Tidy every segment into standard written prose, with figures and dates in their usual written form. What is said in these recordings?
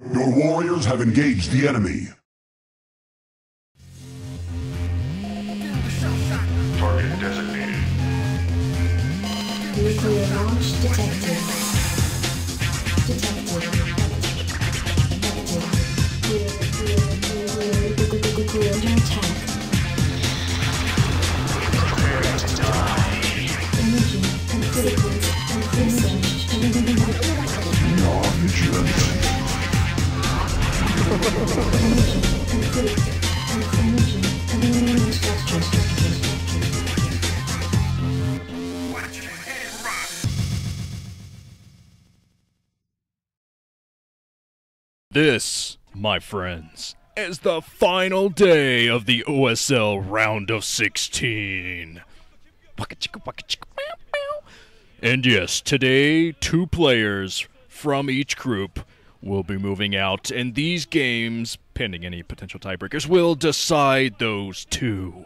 Your warriors have engaged the enemy. Target designated. Nuclear launch detected. Nuclear attack. Prepare to die. Energy and critical. We are vigilant. This, my friends, is the final day of the OSL Round of 16. And yes, today, 2 players from each group will be moving out, and these games, pending any potential tiebreakers, will decide those 2.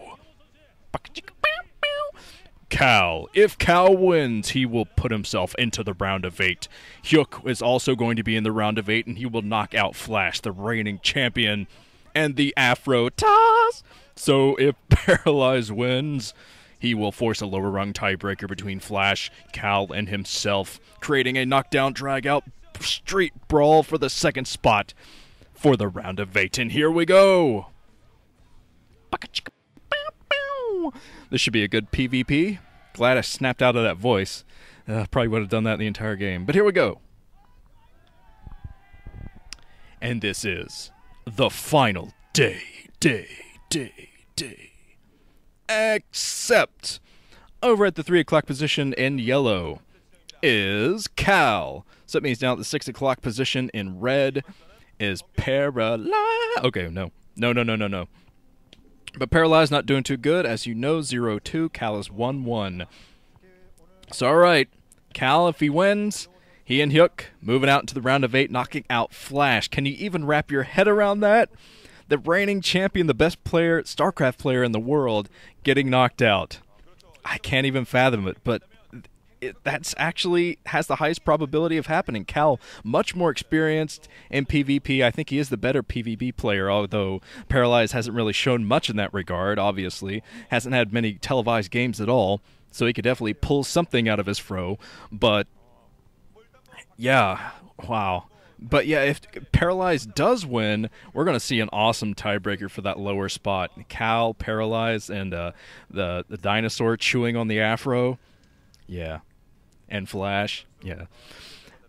Cal. If Cal wins, he will put himself into the round of 8. Hyuk is also going to be in the round of 8, and he will knock out Flash, the reigning champion, and the Afro Toss. So if Paralyze wins, he will force a lower rung tiebreaker between Flash, Cal, and himself, creating a knockdown, drag-out street brawl for the second spot for the round of 8. And here we go! This should be a good PvP. Glad I snapped out of that voice. Probably would have done that the entire game. But here we go. And this is the final day. Except over at the 3 o'clock position in yellow is Cal. So that means down at the 6 o'clock position in red is Paralyze. Okay, no. But Paralyze not doing too good. As you know, 0-2. Cal is 1-1. So, alright. Cal, if he wins, he and Hyuk moving out into the round of 8, knocking out Flash. Can you even wrap your head around that? The reigning champion, the best player, StarCraft player in the world, getting knocked out. I can't even fathom it, but that's actually has the highest probability of happening. Cal, much more experienced in PvP. I think he is the better PvP player, although Paralyze hasn't really shown much in that regard, obviously. Hasn't had many televised games at all, so he could definitely pull something out of his fro. But, yeah, wow. But yeah, if Paralyze does win, we're going to see an awesome tiebreaker for that lower spot. Cal, Paralyze, and the dinosaur chewing on the afro. Yeah. And Flash. Yeah.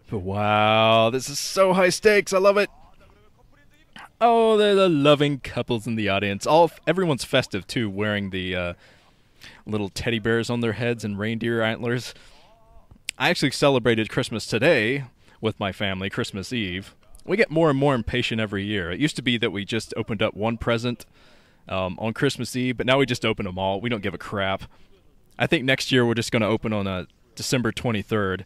But wow, this is so high stakes. I love it. Oh, they're the loving couples in the audience. Everyone's festive, too, wearing the little teddy bears on their heads and reindeer antlers. I actually celebrated Christmas today with my family, Christmas Eve. We get more and more impatient every year. It used to be that we just opened up one present on Christmas Eve, but now we just open them all. We don't give a crap. I think next year we're just going to open on December 23rd.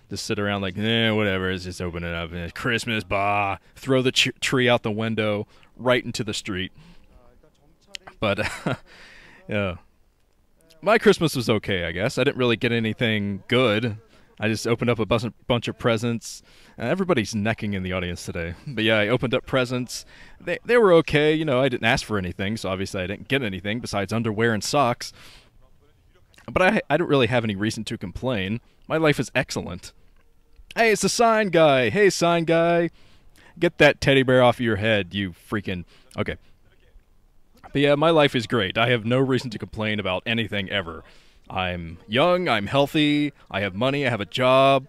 Just sit around like, whatever, it's just open it up. Christmas, bah. Throw the tree out the window, right into the street. But, yeah. My Christmas was okay, I guess. I didn't really get anything good. I just opened up a bunch of presents. Everybody's necking in the audience today. But yeah, I opened up presents. They were okay. You know, I didn't ask for anything, so obviously I didn't get anything besides underwear and socks. But I don't really have any reason to complain. My life is excellent. Hey, it's the sign guy. Hey, sign guy. Get that teddy bear off of your head, you freaking... Okay. But yeah, my life is great. I have no reason to complain about anything ever. I'm young, I'm healthy, I have money, I have a job.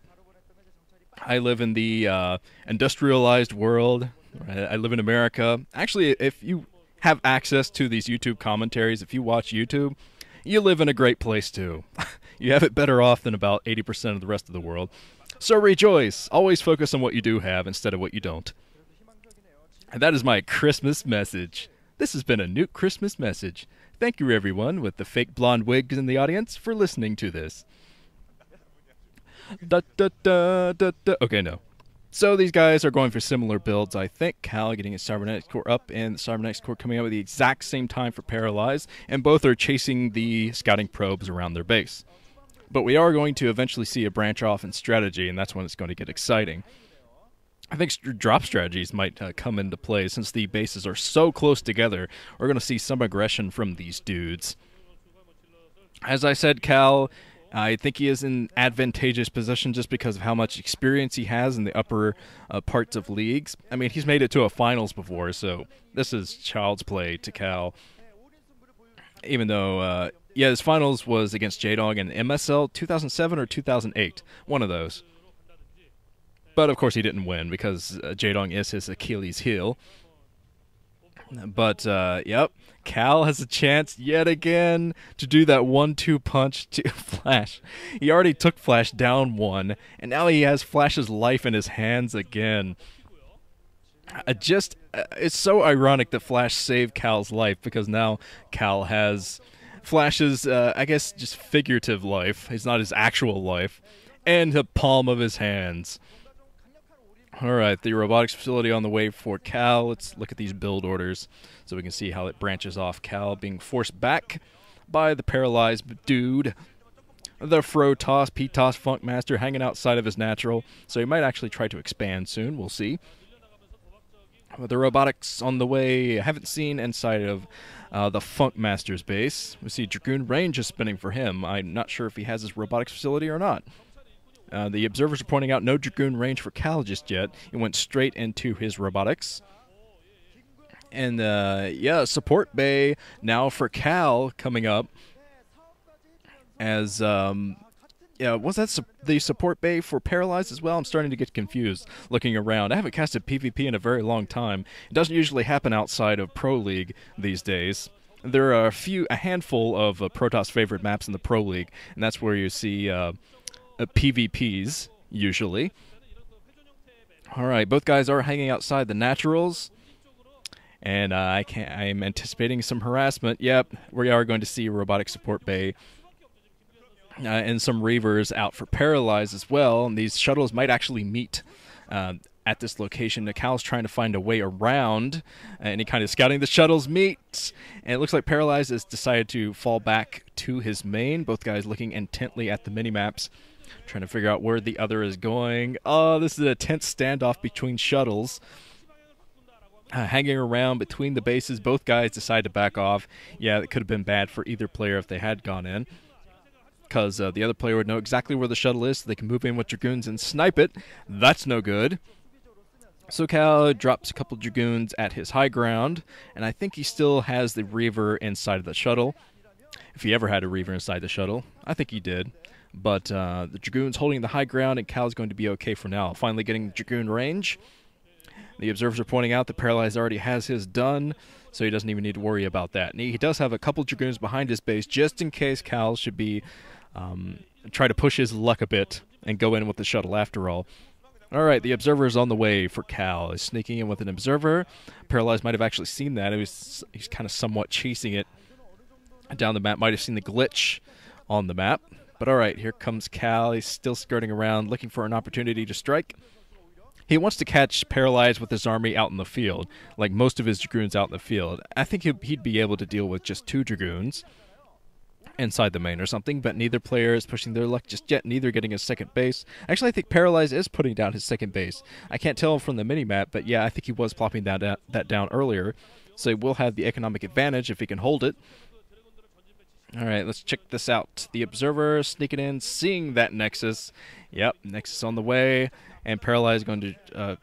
I live in the industrialized world. I live in America. Actually, if you have access to these YouTube commentaries, if you watch YouTube... You live in a great place, too. You have it better off than about 80% of the rest of the world. So rejoice. Always focus on what you do have instead of what you don't. And that is my Christmas message. This has been a Nuke Christmas message. Thank you, everyone, with the fake blonde wigs in the audience, for listening to this. Okay, no. So these guys are going for similar builds, I think. Cal getting his Cybernetics core up, and the Cybernetics core coming out at the exact same time for Paralyze, and both are chasing the scouting probes around their base. But we are going to eventually see a branch off in strategy, and that's when it's going to get exciting. I think drop strategies might come into play since the bases are so close together. We're going to see some aggression from these dudes. As I said, Cal, I think he is in advantageous position just because of how much experience he has in the upper parts of leagues. I mean, he's made it to a finals before, so this is child's play to Cal. Even though, yeah, his finals was against J-Dog in MSL 2007 or 2008, one of those. But, of course, he didn't win because J-Dong is his Achilles heel. But, yep, Cal has a chance yet again to do that 1-2 punch to Flash. He already took Flash down one, and now he has Flash's life in his hands again. It's so ironic that Flash saved Cal's life because now Cal has Flash's, I guess, just figurative life. It's not his actual life. And the palm of his hands. Alright, the robotics facility on the way for Cal. Let's look at these build orders so we can see how it branches off. Cal being forced back by the Paralyze dude. The Protoss, P-Toss Funkmaster hanging outside of his natural. So he might actually try to expand soon. We'll see. With the robotics on the way, I haven't seen inside of the Funkmaster's base. We see Dragoon range is spinning for him. I'm not sure if he has his robotics facility or not. The observers are pointing out no Dragoon range for Cal just yet. He went straight into his robotics. And, yeah, support bay now for Cal coming up. As, yeah, was that the support bay for Paralyze as well? I'm starting to get confused looking around. I haven't casted PvP in a very long time. It doesn't usually happen outside of Pro League these days. There are a handful of Protoss favorite maps in the Pro League, and that's where you see PvPs, usually. Alright, both guys are hanging outside the naturals. And I'm anticipating some harassment. Yep, we are going to see a robotic support bay. And some Reavers out for Paralyze as well. And these shuttles might actually meet at this location. Cal's trying to find a way around. And he kind of scouting the shuttles meet. And it looks like Paralyze has decided to fall back to his main. Both guys looking intently at the mini-maps, trying to figure out where the other is going. Oh, this is a tense standoff between shuttles. Hanging around between the bases. Both guys decide to back off. Yeah, it could have been bad for either player if they had gone in, because the other player would know exactly where the shuttle is so they can move in with Dragoons and snipe it. That's no good. So Cal drops a couple Dragoons at his high ground, and I think he still has the Reaver inside of the shuttle. If he ever had a Reaver inside the shuttle. I think he did. But the Dragoon's holding the high ground, and Cal's going to be okay for now. Finally getting Dragoon range. The observers are pointing out that Paralyze already has his done, so he doesn't even need to worry about that. And he does have a couple Dragoons behind his base, just in case Cal should be try to push his luck a bit and go in with the shuttle after all. Alright, the observer is on the way for Cal. He's sneaking in with an observer. Paralyze might have actually seen that. He's kind of somewhat chasing it down the map. Might have seen the glitch on the map. But alright, here comes Cal. He's still skirting around, looking for an opportunity to strike. He wants to catch Paralyze with his army out in the field, like most of his Dragoons out in the field. I think he'd be able to deal with just 2 Dragoons inside the main or something, but neither player is pushing their luck just yet, neither getting a second base. Actually, I think Paralyze is putting down his second base. I can't tell from the mini-map, but yeah, I think he was plopping that down earlier, so he will have the economic advantage if he can hold it. Alright, let's check this out. The observer sneaking in, seeing that Nexus. Yep, Nexus on the way. And Paralyze is going to...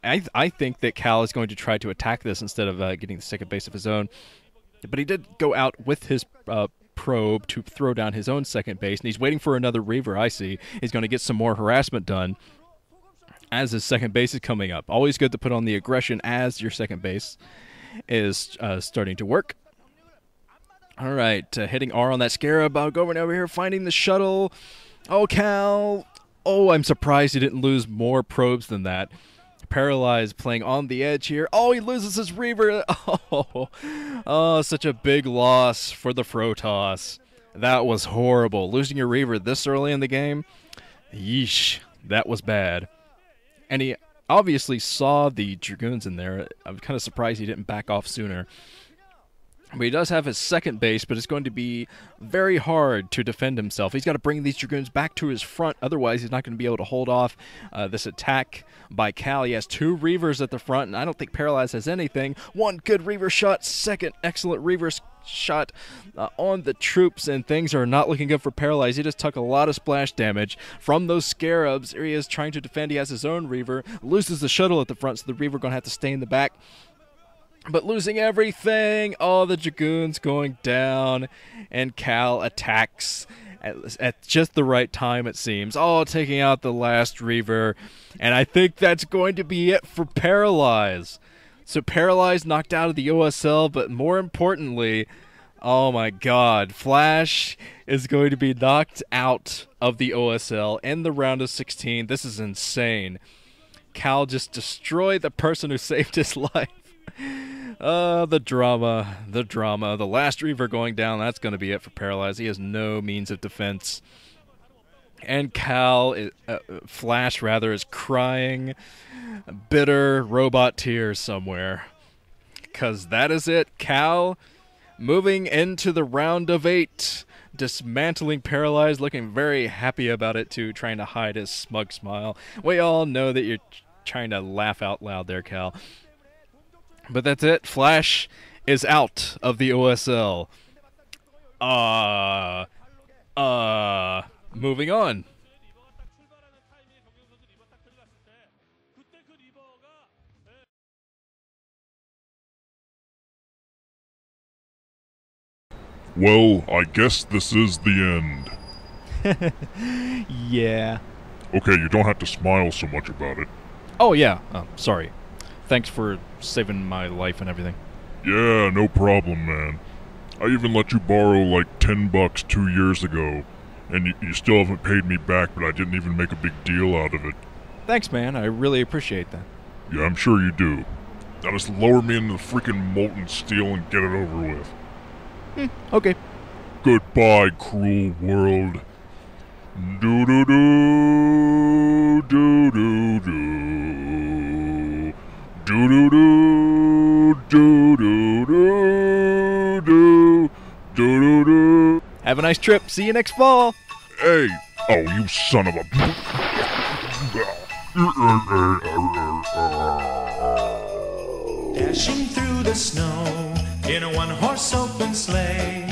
I think that Cal is going to try to attack this instead of getting the second base of his own. But he did go out with his probe to throw down his own second base. And he's waiting for another Reaver, I see. He's going to get some more harassment done as his second base is coming up. Always good to put on the aggression as your second base is starting to work. Alright, hitting R on that Scarab, going over here, finding the shuttle. Oh, Cal. Oh, I'm surprised he didn't lose more probes than that. Paralyze playing on the edge here. Oh, he loses his Reaver. Oh, such a big loss for the Protoss. That was horrible. Losing your Reaver this early in the game? Yeesh, that was bad. And he obviously saw the Dragoons in there. I'm kind of surprised he didn't back off sooner. But he does have his second base, but it's going to be very hard to defend himself. He's got to bring these Dragoons back to his front, otherwise he's not going to be able to hold off this attack by Cal. He has 2 Reavers at the front, and I don't think Paralyze has anything. 1 good Reaver shot, 2nd excellent Reaver shot on the troops, and things are not looking good for Paralyze. He just took a lot of splash damage from those Scarabs. Here he is trying to defend. He has his own Reaver, loses the shuttle at the front, so the Reaver going to have to stay in the back. But losing everything, all the Dragoons going down, and Cal attacks at just the right time, it seems. Oh, taking out the last Reaver, and I think that's going to be it for Paralyze. So Paralyze knocked out of the OSL, but more importantly, oh my god, Flash is going to be knocked out of the OSL in the round of 16. This is insane. Cal just destroyed the person who saved his life. The drama. The last Reaver going down, that's going to be it for Paralyze. He has no means of defense. And Flash rather, is crying bitter robot tears somewhere. Because that is it. Cal moving into the round of 8. Dismantling Paralyze, looking very happy about it too, trying to hide his smug smile. We all know that you're trying to laugh out loud there, Cal. But that's it. Flash is out of the OSL. Moving on. Well, I guess this is the end. Yeah. Okay, you don't have to smile so much about it. Oh, yeah. Sorry. Thanks for saving my life and everything. Yeah, no problem, man. I even let you borrow like $10 2 years ago, and you still haven't paid me back, but I didn't even make a big deal out of it. Thanks, man. I really appreciate that. Yeah, I'm sure you do. Now just lower me into the freaking molten steel and get it over with. Okay. Goodbye, cruel world. Do-do-do, do-do-do. Do-do-do, do-do-do, do-do-do. Have a nice trip. See you next fall. Hey! Oh, you son of a... Dashing through the snow in a one-horse open sleigh.